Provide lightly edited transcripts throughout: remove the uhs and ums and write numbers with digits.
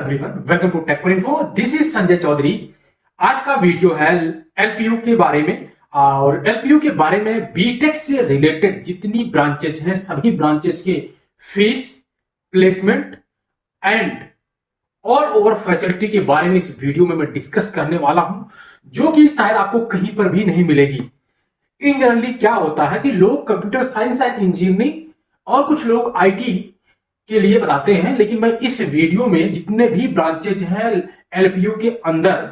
Everyone, welcome to Tech for Info. This is Sanjay Chaudhary. आज का video है एलपीयू के बारे में, और एलपीयू के बारे में बीटेक से रिलेटेड जितनी ब्रांचेज हैं सभी ब्रांचेस के fees, placement and all over facility के बारे में इस वीडियो में मैं डिस्कस करने वाला हूं, जो कि शायद आपको कहीं पर भी नहीं मिलेगी। इन जनरली क्या होता है कि लोग कंप्यूटर साइंस एंड इंजीनियरिंग और कुछ लोग आईटी के लिए बताते हैं, लेकिन मैं इस वीडियो में जितने भी ब्रांचेज हैं एलपीयू के अंदर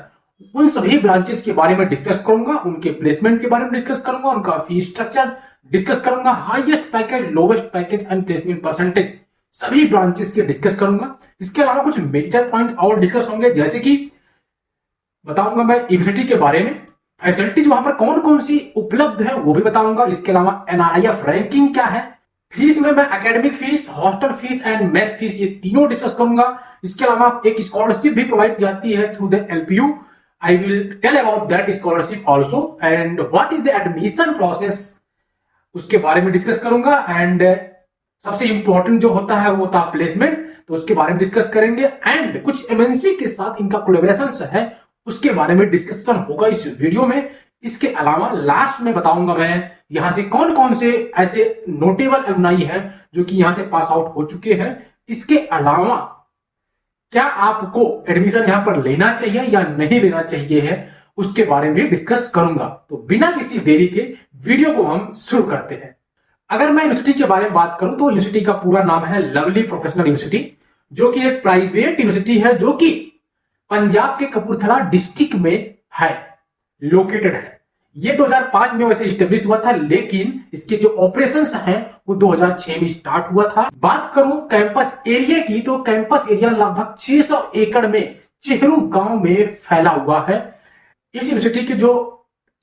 उन सभी ब्रांचेस के बारे में डिस्कस करूंगा, उनके प्लेसमेंट के बारे में डिस्कस करूंगा, उनका फी स्ट्रक्चर डिस्कस करूंगा, highest package, lowest package and placement percentage सभी ब्रांचेस के डिस्कस करूंगा। इसके अलावा कुछ मेजर पॉइंट और डिस्कस होंगे, जैसे कि बताऊंगा मैं यूनिवर्सिटी के बारे में, फैसिलिटीज वहां पर कौन कौन सी उपलब्ध है वो भी बताऊंगा। इसके अलावा एनआरआईएफ रैंकिंग क्या है, फीस में मैं academic fees, hostel fees and mess fees ये तीनों डिस्कस करूंगा। इसके अलावा एक स्कॉलरशिप भी प्रोवाइड की जाती है through the LPU. I will tell about that scholarship also and what is the admission process, उसके बारे में डिस्कस करूंगा। एंड सबसे इंपॉर्टेंट जो होता है वो होता है प्लेसमेंट, तो उसके बारे में डिस्कस करेंगे। एंड कुछ एमएनसी के साथ इनका कोलैबोरेशन है उसके बारे में डिस्कशन होगा इस वीडियो में। इसके अलावा लास्ट में बताऊंगा मैं यहां से कौन कौन से ऐसे नोटेबल एलुमनाई हैं जो कि यहां से पास आउट हो चुके हैं। इसके अलावा क्या आपको एडमिशन यहां पर लेना चाहिए या नहीं लेना चाहिए है, उसके बारे में डिस्कस करूंगा। तो बिना किसी देरी के वीडियो को हम शुरू करते हैं। अगर मैं यूनिवर्सिटी के बारे में बात करूं तो यूनिवर्सिटी का पूरा नाम है लवली प्रोफेशनल यूनिवर्सिटी, जो कि एक प्राइवेट यूनिवर्सिटी है जो कि पंजाब के कपूरथला डिस्ट्रिक्ट में है, लोकेटेड है। ये 2005 में वैसे स्टेब्लिश हुआ था, लेकिन इसके जो ऑपरेशंस हैं वो 2006 में स्टार्ट हुआ था। बात करूं कैंपस एरिया की, तो कैंपस एरिया लगभग 600 एकड़ में चेहरू गांव में फैला हुआ है। इस यूनिवर्सिटी के जो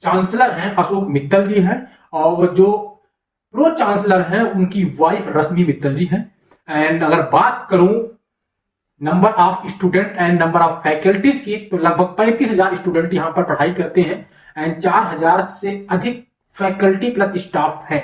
चांसलर हैं अशोक मित्तल जी हैं, और जो प्रो चांसलर हैं उनकी वाइफ रश्मि मित्तल जी हैं। एंड अगर बात करूं number of student and number of faculties की, तो लगभग 35,000 स्टूडेंट यहां पर पढ़ाई करते हैं एंड 4,000 से अधिक फैकल्टी प्लस स्टाफ है।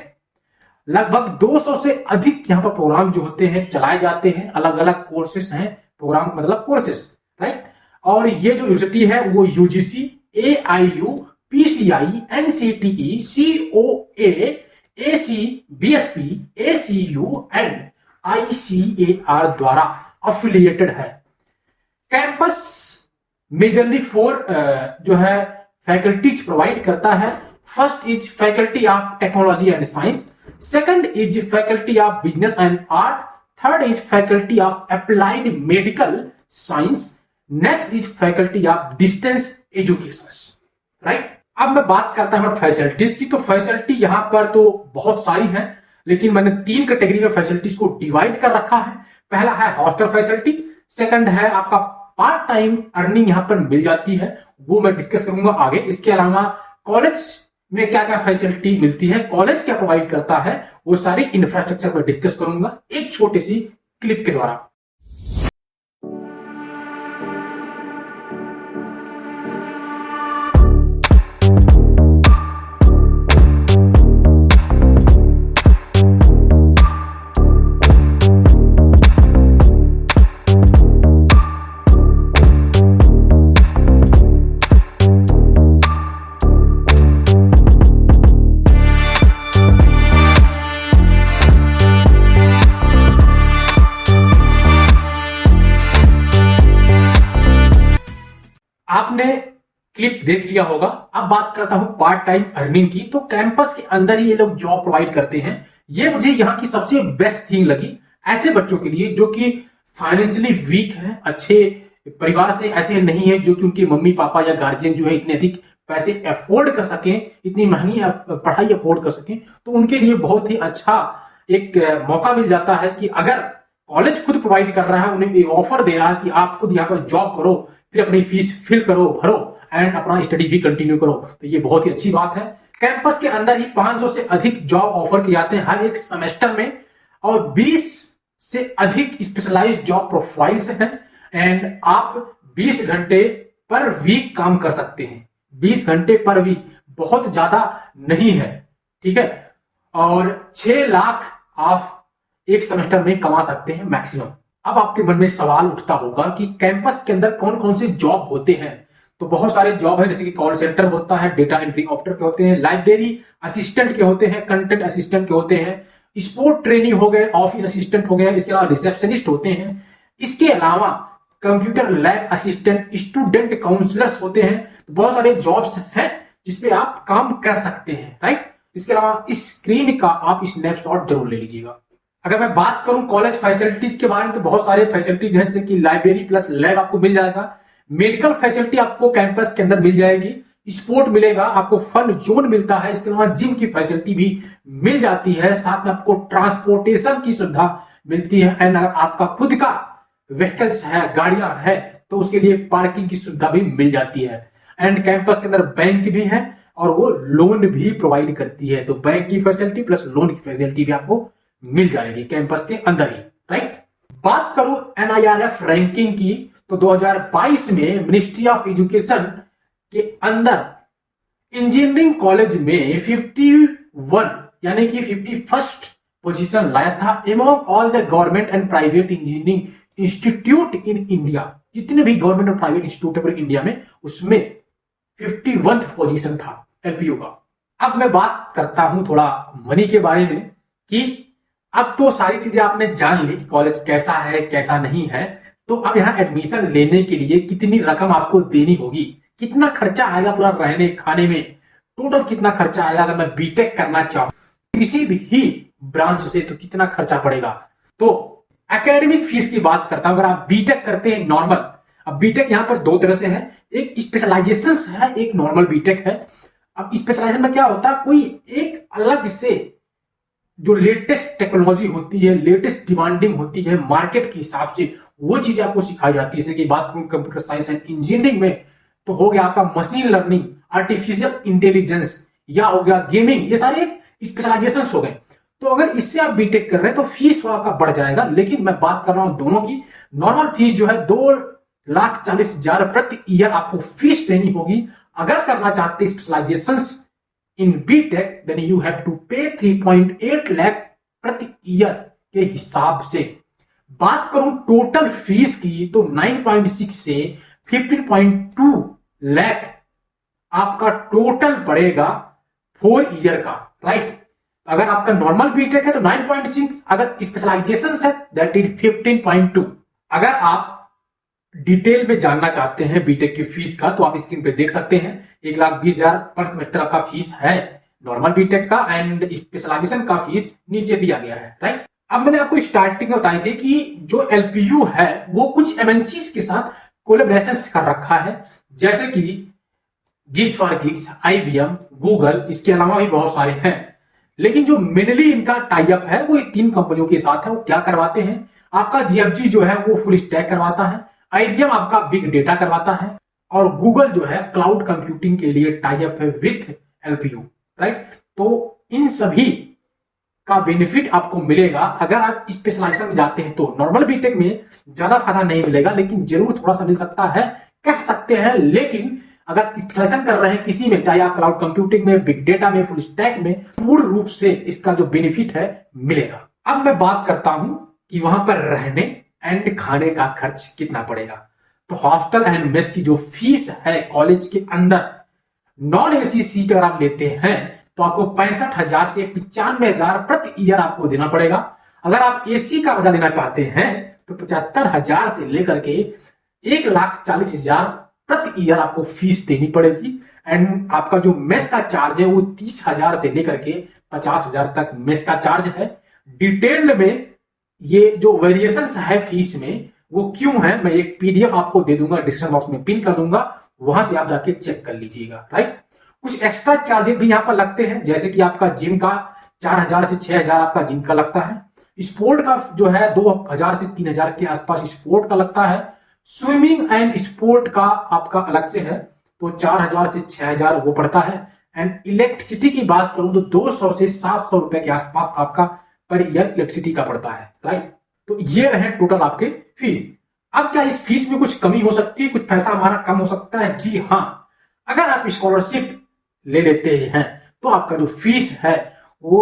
लगभग 200 से अधिक यहां पर प्रोग्राम जो होते हैं चलाए जाते हैं, अलग अलग कोर्सेस हैं, प्रोग्राम मतलब कोर्सेस, राइट। और ये जो यूनिवर्सिटी है वो UGC, AIU, PCI, NCTE, COA, AC, BSP, ACU and ICAR द्वारा अफिलिएटेड है। कैंपस मेजरली 4 जो है फैकल्टीज प्रोवाइड करता है। First is faculty of technology and science, second is faculty of business and art, third is faculty of applied medical science, next is faculty of distance education, right. अब मैं बात करता हूं facilities की, तो facility यहां पर तो बहुत सारी हैं, लेकिन मैंने 3 कैटेगरी में फैसिलिटीज को डिवाइड कर रखा है। पहला है हॉस्टल फैसिलिटी, सेकंड है आपका पार्ट टाइम अर्निंग यहां पर मिल जाती है, वो मैं डिस्कस करूंगा आगे। इसके अलावा कॉलेज में क्या क्या फैसिलिटी मिलती है, कॉलेज क्या प्रोवाइड करता है, वो सारी इंफ्रास्ट्रक्चर में डिस्कस करूंगा एक छोटी सी क्लिप के द्वारा। आपने क्लिप देख लिया होगा। अब बात करता हूं पार्ट टाइम अर्निंग की, तो कैंपस के अंदर ही ये लोग जॉब प्रोवाइड करते हैं। ये मुझे यहां की सबसे बेस्ट थिंग लगी ऐसे बच्चों के लिए जो कि फाइनेंशियली वीक है, अच्छे परिवार से ऐसे नहीं है, जो कि उनके मम्मी पापा या गार्जियन जो है इतने अधिक पैसे अफोर्ड कर सकें, इतनी महंगी पढ़ाई अफोर्ड कर सकें, तो उनके लिए बहुत ही अच्छा एक मौका मिल जाता है कि अगर कॉलेज खुद प्रोवाइड कर रहा है, उन्हें ये ऑफर दे रहा है कि आप खुद यहाँ पर जॉब करो, फिर अपनी फीस फिल करो, भरो एंड अपना स्टडी भी कंटिन्यू करो, तो ये बहुत ही अच्छी बात है। कैंपस के अंदर ही 500 से अधिक जॉब ऑफर किए जाते हैं हर एक सेमेस्टर में, और 20 से अधिक स्पेशलाइज्ड जॉब प्रोफाइल्स हैं एंड आप 20 घंटे पर वीक काम कर सकते हैं। 20 घंटे पर वीक बहुत ज्यादा नहीं है, ठीक है। और 6 लाख आप एक सेमेस्टर में कमा सकते हैं मैक्सिमम, अब आपके मन में सवाल उठता होगा कि कैंपस के अंदर कौन कौन से जॉब होते हैं। तो बहुत सारे जॉब है, जैसे कि कॉल सेंटर होता है, डेटा एंट्री ऑपरेटर के होते हैं, लाइब्रेरी असिस्टेंट के होते हैं, कंटेंट असिस्टेंट के होते हैं, स्पोर्ट ट्रेनी हो गए, ऑफिस असिस्टेंट हो गए, इसके अलावा रिसेप्शनिस्ट होते हैं। इसके अलावा computer lab assistant, student counsellors होते हैं। तो बहुत सारे जॉब्स हैं जिसपे आप काम कर सकते हैं, राइट। इसके अलावा इस स्क्रीन का आप स्नैपशॉट जरूर ले लीजिएगा। अगर मैं बात करूं कॉलेज फैसिलिटीज के बारे में, तो बहुत सारे फैसिलिटीज हैं, जैसे कि लाइब्रेरी प्लस लैब आपको मिल जाएगा, मेडिकल फैसिलिटी आपको कैंपस के अंदर मिल जाएगी, स्पोर्ट मिलेगा, आपको फन जोन मिलता है, इसके अलावा जिम की फैसिलिटी भी मिल जाती है, साथ में आपको ट्रांसपोर्टेशन की सुविधा मिलती है। एंड अगर आपका खुद का व्हीकल्स है, गाड़ियां है, तो उसके लिए पार्किंग की सुविधा भी मिल जाती है। एंड कैंपस के अंदर बैंक भी है और वो लोन भी प्रोवाइड करती है। तो बैंक की फैसिलिटी प्लस लोन की फैसिलिटी भी आपको मिल जाएगी कैंपस के अंदर ही, राइट। बात करूं NIRF रैंकिंग की, तो 2022 में मिनिस्ट्री ऑफ एजुकेशन के अंदर इंजीनियरिंग कॉलेज में 51 यानी कि 51st पोजीशन लाया था among all the government and private engineering institute in India. जितने भी गवर्नमेंट और प्राइवेट इंस्टीट्यूट है इंडिया में, उसमें 51th पोजीशन था LPU का। अब मैं बात करता हूं थोड़ा मनी के बारे में, कि अब तो सारी चीजें आपने जान ली, कॉलेज कैसा है कैसा नहीं है। तो अब यहाँ एडमिशन लेने के लिए कितनी रकम आपको देनी होगी, कितना खर्चा आएगा पूरा रहने खाने में, टोटल कितना खर्चा आएगा अगर मैं बीटेक करना चाहूं किसी भी ब्रांच से, तो कितना खर्चा पड़ेगा। तो एकेडमिक फीस की बात करता हूं। अगर आप बीटेक करते हैं नॉर्मल, अब बीटेक यहां पर दो तरह से है, एक स्पेशलाइजेशन है, एक नॉर्मल बीटेक है। अब स्पेशलाइजेशन में क्या होता है, कोई एक अलग से जो लेटेस्ट टेक्नोलॉजी होती है, लेटेस्ट डिमांडिंग होती है मार्केट के हिसाब से, वो चीजें आपको सिखाई जाती है। जैसे कि बात करूं कंप्यूटर साइंस एंड इंजीनियरिंग में, तो हो गया आपका मशीन लर्निंग, आर्टिफिशियल इंटेलिजेंस, या हो गया गेमिंग, ये सारे स्पेशलाइजेशन हो गए। तो अगर इससे आप बीटेक कर रहे हैं तो फीस थोड़ा आपका बढ़ जाएगा, लेकिन मैं बात कर रहा हूं दोनों की। नॉर्मल फीस जो है 2,40,000 प्रति ईयर आपको फीस देनी होगी। अगर करना चाहते specialisation in BTech, then you have to pay 3.8 lakh प्रति ईयर के हिसाब से। बात करूं टोटल फीस की, तो 9.6 से 15.2 लाख आपका टोटल पड़ेगा 4 ईयर का, राइट। अगर आपका नॉर्मल बीटेक है तो 9.6, अगर स्पेशलाइजेशन है दैट इज 15.2। अगर आप डिटेल में जानना चाहते हैं बीटेक की फीस का, तो आप स्क्रीन पे देख सकते हैं 1,20,000 पर सेमेस्टर का फीस है नॉर्मल बीटेक का, एंड स्पेशलाइजेशन का फीस नीचे दिया गया है, राइट। अब मैंने आपको स्टार्टिंग में बताई थी कि जो LPU है वो कुछ MNCs के साथ कोलैबोरेशन कर रखा है, जैसे कि gigs for gigs, IBM, Google, इसके अलावा भी बहुत सारे हैं। लेकिन जो मेनली इनका टाई अप है वो 3 कंपनियों के साथ है। वो क्या करवाते हैं, आपका GFG जो है वो फुल स्टैक करवाता है, IBM आपका बिग डेटा करवाता है, और गूगल जो है क्लाउड कंप्यूटिंग के लिए टाई अप है विथ LPU, राइट। तो इन सभी का बेनिफिट आपको मिलेगा अगर आप स्पेशलाइजेशन में जाते हैं। तो नॉर्मल बीटेक में ज्यादा फायदा नहीं मिलेगा, लेकिन जरूर थोड़ा सा मिल सकता है, कह सकते हैं। लेकिन अगर स्पेशलाइजेशन कर रहे हैं किसी में, चाहे आप क्लाउड कंप्यूटिंग में, बिग डेटा में, फुल स्टैक में, पूर्ण रूप से इसका जो बेनिफिट है मिलेगा। अब मैं बात करता हूं कि वहां पर रहने एंड खाने का खर्च कितना पड़ेगा। तो हॉस्टल एंड मेस की जो फीस है कॉलेज के अंदर, नॉन AC सीट अगर आप लेते हैं तो आपको 65,000 से 95,000 प्रति ईयर आपको देना पड़ेगा। अगर आप AC का मजा लेना चाहते हैं तो 75,000 से लेकर के 1,40,000 प्रति ईयर आपको फीस देनी पड़ेगी। एंड आपका जो मेस का चार्ज है वो 30,000 से लेकर के 50,000 तक मेस का चार्ज है। डिटेल में ये जो वेरिएशन है फीस में वो क्यों है, मैं एक PDF आपको दे दूंगा, डिस्क्रिप्शन बॉक्स में पिन कर दूंगा, वहां से आप जाके चेक कर लीजिएगा, राइट। कुछ एक्स्ट्रा चार्जेस भी यहां पर लगते हैं, जैसे कि आपका जिम का 4,000 से 6,000 आपका जिम का लगता है। स्पोर्ट का जो है 2,000 से 3,000 के आसपास स्पोर्ट का लगता है। स्विमिंग एंड स्पोर्ट का आपका अलग से है, तो 4,000 से 6,000 वो पड़ता है। एंड इलेक्ट्रिसिटी की बात करूं तो 200 से 700 रुपए के आसपास आपका पर ईयर इलेक्ट्रिसिटी का पड़ता है, राइट। तो ये रहे टोटल आपके फीस। अब क्या इस फीस में कुछ कमी हो सकती है, कुछ पैसा हमारा कम हो सकता है? जी हाँ, अगर आप स्कॉलरशिप ले लेते हैं तो आपका जो फीस है वो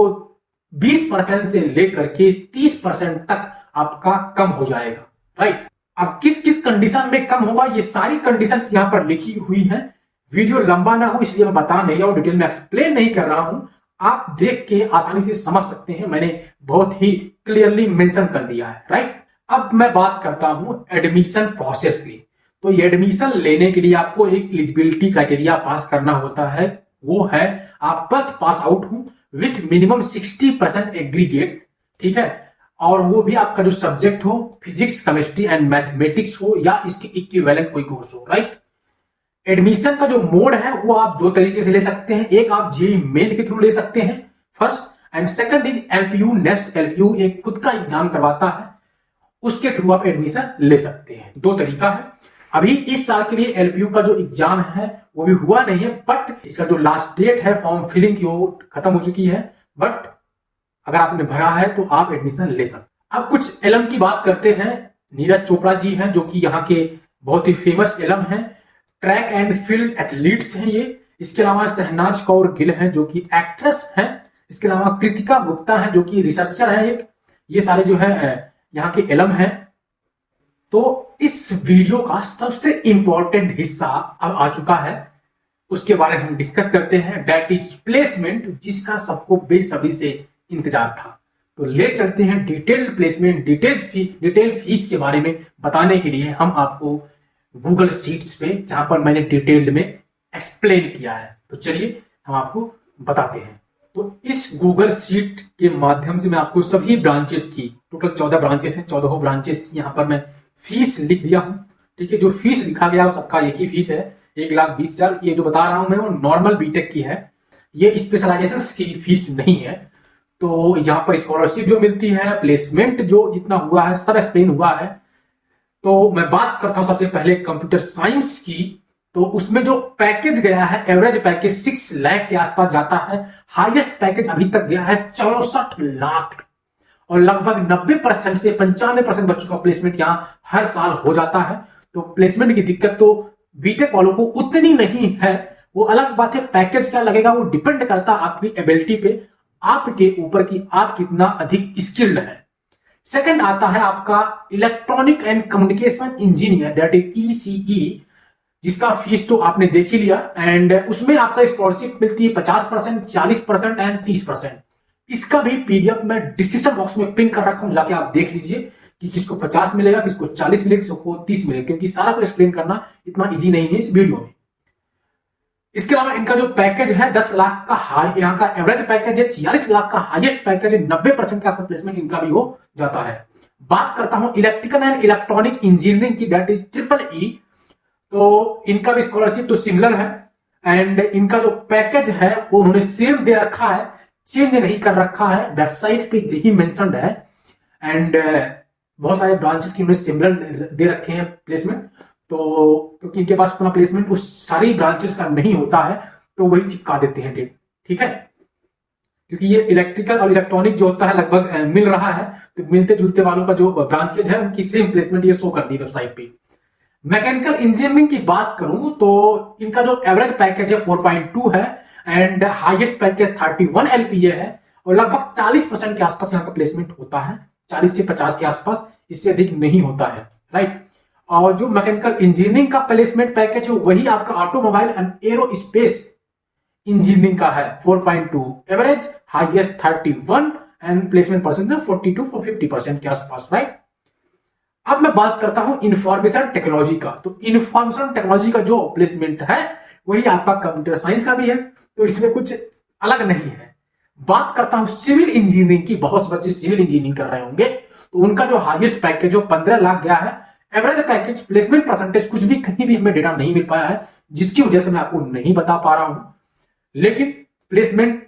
20% से लेकर के 30% तक आपका कम हो जाएगा, राइट। अब किस किस कंडीशन में कम होगा, ये सारी कंडीशंस यहां पर लिखी हुई हैं। वीडियो लंबा ना हो इसलिए मैं बता नहीं रहा हूं, डिटेल में एक्सप्लेन नहीं कर रहा हूं, आप देख के आसानी से समझ सकते हैं, मैंने बहुत ही क्लियरली मेंशन कर दिया है, राइट। अब मैं बात करता हूं एडमिशन प्रोसेस की। तो ये एडमिशन लेने के लिए आपको एक एलिजिबिलिटी क्राइटेरिया पास करना होता है, वो है आप 12th पास आउट हो विथ मिनिमम 60% एग्रीगेट, ठीक है, और वो भी आपका जो सब्जेक्ट हो फिजिक्स, केमिस्ट्री एंड मैथमेटिक्स हो या इसके इक्विवेलेंट कोई कोर्स हो, राइट। एडमिशन का जो मोड है वो आप दो तरीके से ले सकते हैं, एक आप जेईई मेन के थ्रू ले सकते हैं first, and second is LPU nest. LPU एक खुद का एग्जाम करवाता है, उसके थ्रू आप एडमिशन ले सकते हैं। दो तरीका है। अभी इस साल के लिए एलपीयू का जो एग्जाम है वो भी हुआ नहीं है, बट इसका जो लास्ट डेट है फॉर्म फिलिंग की वो खत्म हो चुकी है, बट अगर आपने भरा है तो आप एडमिशन ले सकते। अब कुछ एलम की बात करते हैं। नीरज चोपड़ा जी हैं जो कि यहाँ के बहुत ही फेमस एलम हैं, ट्रैक एंड फील्ड एथलीट्स हैं ये। इसके अलावा शहनाज कौर गिल हैं जो कि एक्ट्रेस हैं। इसके अलावा कृतिका गुप्ता हैं जो कि रिसर्चर हैं एक। ये सारे जो है यहाँ के एलम हैं। तो इस वीडियो का सबसे इंपॉर्टेंट हिस्सा अब आ चुका है, उसके बारे में हम डिस्कस करते हैं, दैट इज प्लेसमेंट, जिसका सबको बेसब्री से इंतजार था। तो ले चलते हैं डिटेल प्लेसमेंट, डिटेल फीस के बारे में बताने के लिए हम आपको गूगल शीट्स पे, जहां पर मैंने डिटेल्ड में एक्सप्लेन किया है। तो चलिए हम आपको बताते हैं। तो इस गूगल शीट के माध्यम से मैं आपको सभी ब्रांचेस की, टोटल 14 ब्रांचेस हैं, 14 ब्रांचेस की यहां पर मैं फीस लिख दिया हूं, ठीक है। जो फीस लिखा गया सबका एक ही फीस है, 1,20,000। ये जो बता रहा हूं मैं वो नॉर्मल बीटेक की है, ये स्पेशलाइजेशन की फीस नहीं है। तो यहाँ पर स्कॉलरशिप जो मिलती है, प्लेसमेंट जो जितना हुआ है सब एक्सप्लेन हुआ है। तो मैं बात करता हूं सबसे पहले कंप्यूटर साइंस की। तो उसमें जो पैकेज गया है, एवरेज पैकेज 6 लाख के आसपास जाता है। हाईएस्ट पैकेज अभी तक गया है 64 लाख, और लगभग 90% से 95% बच्चों का प्लेसमेंट यहां हर साल हो जाता है। तो प्लेसमेंट की दिक्कत तो बीटेक वालों को उतनी नहीं है, वो अलग बात है। पैकेज क्या लगेगा वो डिपेंड करता है आपकी एबिलिटी पे, आपके ऊपर की आप कितना अधिक स्किल्ड है। सेकंड आता है आपका electronic and communication engineer, that is ECE, जिसका फीस तो आपने देख ही लिया। एंड उसमें आपका स्कॉलरशिप मिलती है 50%, 40% एंड 30%। इसका भी पीडीएफ मैं डिस्क्रिप्शन बॉक्स में पिन कर रखा हूं, जाके आप देख लीजिए कि किसको 50 मिलेगा, किसको 40 मिलेगा, किसको 30 मिलेगा, क्योंकि सारा को एक्सप्लेन करना इतना इजी नहीं है इस वीडियो में। इसके अलावा इनका जो पैकेज है 10 लाख का हाई, यहाँ का एवरेज पैकेज है 46 लाख का, हाईएस्ट पैकेज है 90% के आसपास प्लेसमेंट इनका भी हो जाता है। बात करता हूं इलेक्ट्रिकल एंड इलेक्ट्रॉनिक इंजीनियरिंग की, दैट इज EEE। तो इनका भी स्कॉलरशिप तो सिमिलर है, एंड इनका जो पैकेज है वो उन्होंने सेम दे रखा है, चेंज नहीं कर रखा है, वेबसाइट पे यही मेंशन्ड है। एंड बहुत सारे ब्रांचेस की उन्होंने सिमिलर दे रखे हैं प्लेसमेंट। तो क्योंकि इनके पास उतना प्लेसमेंट उस सारी ब्रांचेस का नहीं होता है, तो वही चिपका देते हैं डेट, ठीक है। क्योंकि ये इलेक्ट्रिकल और इलेक्ट्रॉनिक जो होता है लगभग मिल रहा है, तो मिलते जुलते वालों का जो ब्रांचेज है उनकी सेम प्लेसमेंट ये शो कर दी वेबसाइट पे। मैकेनिकल इंजीनियरिंग की बात करूं तो इनका जो एवरेज पैकेज है 4.2 है, एंड हाईएस्ट पैकेज 31 LPA है, और लगभग 40% के आसपास यहाँ का प्लेसमेंट होता है, 40 से 50 के आसपास, इससे अधिक नहीं होता है, राइट। और जो मैकेनिकल इंजीनियरिंग का प्लेसमेंट पैकेज है वही आपका ऑटोमोबाइल एंड एरोस्पेस इंजीनियरिंग का है, 4.2 average, highest 31 and placement percent 42 to 50% के आसपास, राइट। अब मैं बात करता हूं इंफॉर्मेशन टेक्नोलॉजी का। तो इंफॉर्मेशन टेक्नोलॉजी का जो प्लेसमेंट है वही आपका कंप्यूटर साइंस का भी है, तो इसमें कुछ अलग नहीं है। बात करता हूं सिविल इंजीनियरिंग की, बहुत से बच्चे सिविल इंजीनियरिंग कर रहे होंगे, तो उनका जो हाईएस्ट पैकेज जो 15 लाख गया है, एवरेज पैकेज, प्लेसमेंट परसेंटेज कुछ भी कहीं भी हमें डेटा नहीं मिल पाया है, जिसकी वजह से मैं आपको नहीं बता पा रहा हूं। लेकिन प्लेसमेंट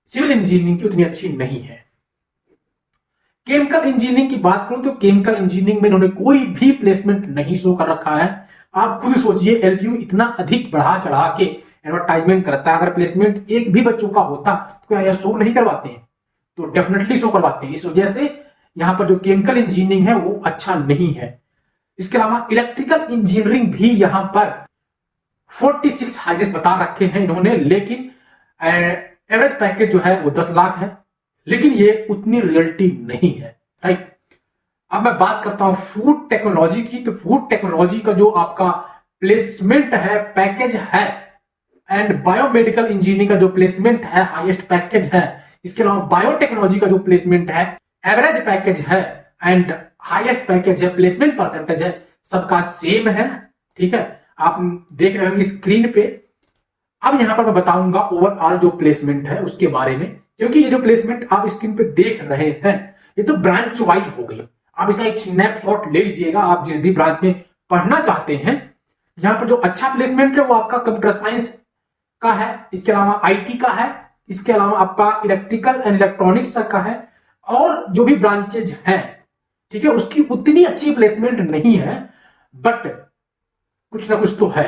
सिविल इंजीनियरिंग की उतनी अच्छी नहीं है। केमिकल इंजीनियरिंग की बात करूं तो केमिकल इंजीनियरिंग में इन्होंने कोई भी प्लेसमेंट नहीं शो कर रखा है। आप खुद सोचिए, एलपीयू इतना अधिक बढ़ा चढ़ा के एडवर्टाइजमेंट करता है, अगर प्लेसमेंट एक भी बच्चों का होता तो क्या यह शो नहीं करवाते हैं? तो डेफिनेटली शो करवाते हैं। इस वजह से यहां पर जो केमिकल इंजीनियरिंग है वो अच्छा नहीं है। इसके अलावा इलेक्ट्रिकल इंजीनियरिंग भी यहां पर 46 हाईएस्ट बता रखे हैं इन्होंने, लेकिन एवरेज पैकेज जो है वो 10 लाख है, लेकिन ये उतनी रियलिटी नहीं है, राइट। अब मैं बात करता हूं फूड टेक्नोलॉजी की। तो फूड टेक्नोलॉजी का जो आपका प्लेसमेंट है, पैकेज है, एंड बायोमेडिकल इंजीनियरिंग का जो प्लेसमेंट है हाईएस्ट पैकेज है। इसके अलावा बायोटेक्नोलॉजी का जो प्लेसमेंट है एवरेज पैकेज है एंड हाईएस्ट पैकेज है, प्लेसमेंट परसेंटेज है, सबका सेम है। ठीक है, आप देख रहे होंगे स्क्रीन पे। अब यहां पर मैं बताऊंगा ओवरऑल जो प्लेसमेंट है उसके बारे में, क्योंकि ये जो प्लेसमेंट आप स्क्रीन पे देख रहे हैं ये तो ब्रांच वाइज हो गई। आप इसका एक स्नैपशॉट ले लीजिएगा, आप जिस भी ब्रांच में पढ़ना चाहते हैं। यहां पर जो अच्छा प्लेसमेंट है वो आपका कंप्यूटर साइंस का है, इसके अलावा आईटी का है, इसके अलावा आपका इलेक्ट्रिकल एंड इलेक्ट्रॉनिक्स का है, और जो भी ब्रांचेज हैं, ठीक है, उसकी उतनी अच्छी प्लेसमेंट नहीं है, बट कुछ ना कुछ तो है।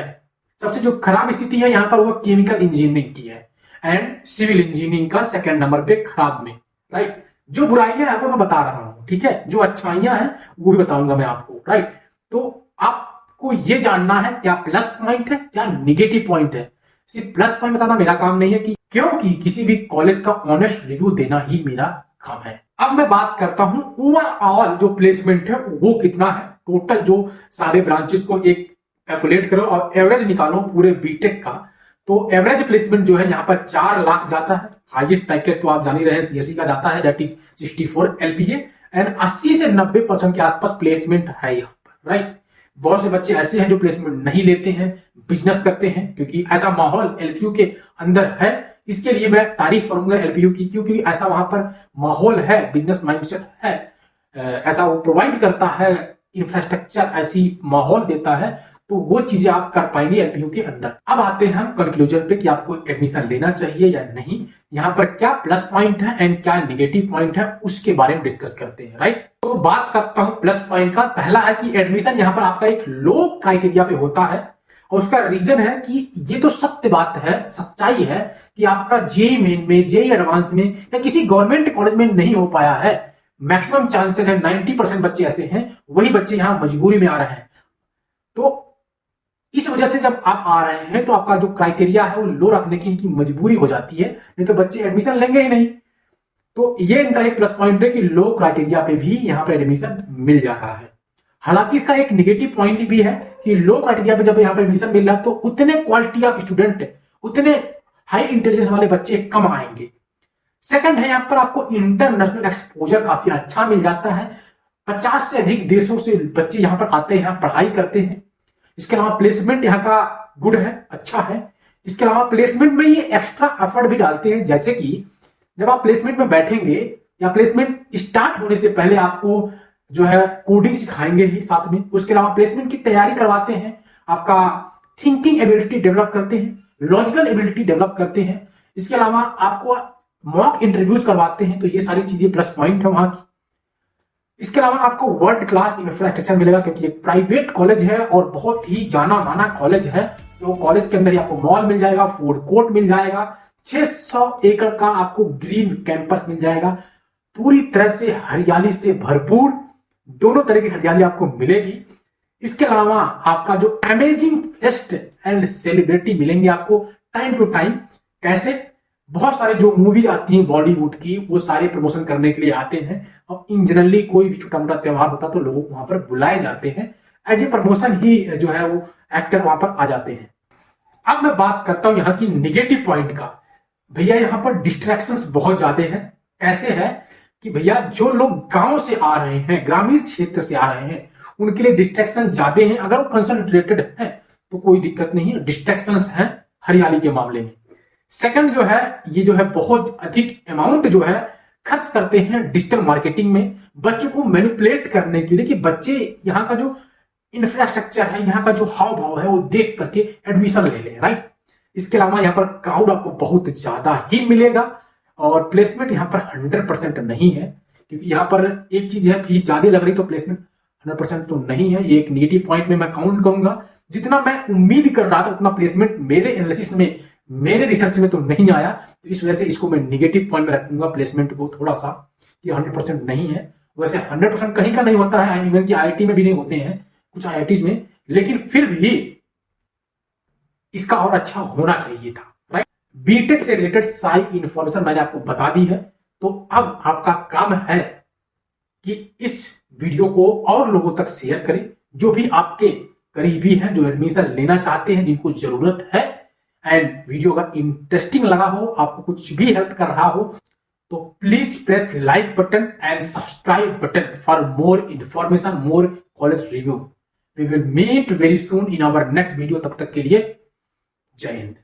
सबसे जो खराब स्थिति है यहां पर वो केमिकल इंजीनियरिंग की है एंड सिविल इंजीनियरिंग का सेकंड नंबर पे खराब में, राइट। जो बुराइयां है वो मैं बता रहा हूं, ठीक है, जो अच्छाइयां हैं वो भी बताऊंगा मैं आपको, राइट। तो आपको ये जानना है क्या प्लस पॉइंट है क्या निगेटिव पॉइंट है। सिर्फ प्लस पॉइंट बताना मेरा काम नहीं है, कि क्योंकि किसी भी कॉलेज का ऑनेस्ट रिव्यू देना ही मेरा काम है। अब मैं बात करता हूं ओवरऑल जो प्लेसमेंट है वो कितना है। टोटल जो सारे ब्रांचेस को एक कैलकुलेट करो और एवरेज निकालो पूरे बीटेक का, तो एवरेज प्लेसमेंट जो है यहाँ पर 4 लाख जाता है। हाईएस्ट पैकेज तो आप जान ही रहे हैं सीएससी का जाता है, दैट इज 64 LPA एंड 80 से 90% के आसपास प्लेसमेंट है यहाँ पर, राइट। बहुत से बच्चे ऐसे हैं जो प्लेसमेंट नहीं लेते हैं, बिजनेस करते हैं, क्योंकि ऐसा माहौल एलपीयू के अंदर है। इसके लिए मैं तारीफ करूंगा एलपीयू की, क्योंकि ऐसा वहां पर माहौल है, बिजनेस माइंडसेट है, ऐसा वो प्रोवाइड करता है, इंफ्रास्ट्रक्चर ऐसी माहौल देता है, तो वो चीजें आप कर पाएंगे एलपीयू के अंदर। अब आते हैं हम कंक्लूजन पे कि आपको एडमिशन लेना चाहिए या नहीं, यहाँ पर क्या प्लस पॉइंट है एंड क्या नेगेटिव पॉइंट है उसके बारे में डिस्कस करते हैं, राइट। तो बात करता हूं प्लस पॉइंट का। पहला है कि एडमिशन यहाँ पर आपका एक लो क्राइटेरिया पे होता है, और उसका रीजन है कि ये तो सत्य बात है, सच्चाई है कि आपका जेई मेन में, जेई एडवांस में या किसी गवर्नमेंट कॉलेज में नहीं हो पाया है। मैक्सिमम चांसेस है, 90% बच्चे ऐसे हैं, वही बच्चे यहां मजबूरी में आ रहे हैं। तो इस वजह से जब आप आ रहे हैं तो आपका जो क्राइटेरिया है वो लो रखने की इनकी मजबूरी हो जाती है, नहीं तो बच्चे एडमिशन लेंगे ही नहीं। तो ये इनका एक प्लस पॉइंट है कि लो क्राइटेरिया पे भी यहां पर एडमिशन मिल जा रहा है। हालांकि इसका एक नेगेटिव पॉइंट भी है कि लो क्राइटेरिया पे जब यहां पर एडमिशन मिल रहा है तो उतने क्वालिटी ऑफ स्टूडेंट, उतने हाई इंटेलिजेंस वाले बच्चे कम आएंगे। सेकंड है, यहां पर आपको इंटरनेशनल एक्सपोजर काफी अच्छा मिल जाता है। 50 से अधिक देशों से बच्चे यहां पर आते हैं, पढ़ाई करते हैं। इसके अलावा प्लेसमेंट यहाँ का गुड है, अच्छा है। इसके अलावा प्लेसमेंट में ये एक्स्ट्रा एफर्ट भी डालते हैं, जैसे कि जब आप प्लेसमेंट में बैठेंगे या प्लेसमेंट स्टार्ट होने से पहले आपको जो है कोडिंग सिखाएंगे ही साथ में। उसके अलावा प्लेसमेंट की तैयारी करवाते हैं, आपका थिंकिंग एबिलिटी डेवलप करते हैं, लॉजिकल एबिलिटी डेवलप करते हैं। इसके अलावा आपको मॉक इंटरव्यूज करवाते हैं, तो ये सारी चीजें प्लस पॉइंट है वहां की। इसके अलावा आपको वर्ल्ड क्लास इंफ्रास्ट्रक्चर मिलेगा, क्योंकि एक प्राइवेट कॉलेज है और बहुत ही जाना माना कॉलेज है। तो कॉलेज के अंदर ही आपको मॉल मिल जाएगा, फूड कोर्ट मिल जाएगा, 600 एकड़ का आपको ग्रीन कैंपस मिल जाएगा, पूरी तरह से हरियाली से भरपूर, दोनों तरह की हरियाली आपको मिलेगी। इसके अलावा आपका जो अमेजिंग फेस्ट एंड सेलिब्रिटी मिलेंगे आपको टाइम टू टाइम। कैसे? बहुत सारे जो मूवीज आती हैं बॉलीवुड की, वो सारे प्रमोशन करने के लिए आते हैं, और इन जनरली कोई भी छोटा मोटा त्योहार होता तो लोगों को वहां पर बुलाए जाते हैं, एज ए प्रमोशन ही जो है वो एक्टर वहां पर आ जाते हैं। अब मैं बात करता हूं यहाँ की निगेटिव पॉइंट का। भैया यहाँ पर डिस्ट्रैक्शंस बहुत ज्यादा हैं। कैसे है कि भैया जो लोग गांव से आ रहे हैं, ग्रामीण क्षेत्र से आ रहे हैं, उनके लिए डिस्ट्रैक्शन ज्यादा हैं। अगर वो कंसंट्रेटेड है तो कोई दिक्कत नहीं है, डिस्ट्रैक्शंस हैं हरियाली के मामले में। सेकंड जो है, ये जो है बहुत अधिक अमाउंट जो है खर्च करते हैं डिजिटल मार्केटिंग में, बच्चों को मैनिपुलेट करने के लिए, कि बच्चे यहाँ का जो इंफ्रास्ट्रक्चर है, यहाँ का जो हाव भाव है, वो देख करके एडमिशन ले ले, राइट। इसके अलावा यहाँ पर क्राउड आपको बहुत ज्यादा ही मिलेगा, और प्लेसमेंट यहाँ पर 100% नहीं है, क्योंकि यहाँ पर एक चीज है, फीस ज्यादा लग रही तो प्लेसमेंट 100% तो नहीं है। ये एक निगेटिव पॉइंट में मैं काउंट करूंगा। जितना मैं उम्मीद कर रहा था उतना प्लेसमेंट मेरे एनालिसिस में, मेरे रिसर्च में तो नहीं आया, तो इस वजह से इसको मैं निगेटिव पॉइंट में रखूंगा प्लेसमेंट को थोड़ा सा, कि 100% नहीं है। वैसे 100% कहीं का नहीं होता है, इवन की आईआईटी में भी नहीं होते हैं, कुछ आईआईटीज में, लेकिन फिर भी इसका और अच्छा होना चाहिए था, राइट। बीटेक से रिलेटेड सारी इंफॉर्मेशन मैंने आपको बता दी है, तो अब आपका काम है कि इस वीडियो को और लोगों तक शेयर करें, जो भी आपके करीबी हैं, जो एडमिशन लेना चाहते हैं, जिनको जरूरत है। एंड वीडियो अगर इंटरेस्टिंग लगा हो, आपको कुछ भी हेल्प कर रहा हो, तो please press like button and subscribe button for more information, more college review. We will meet very soon in our next video. तब तक के लिए जय हिंद।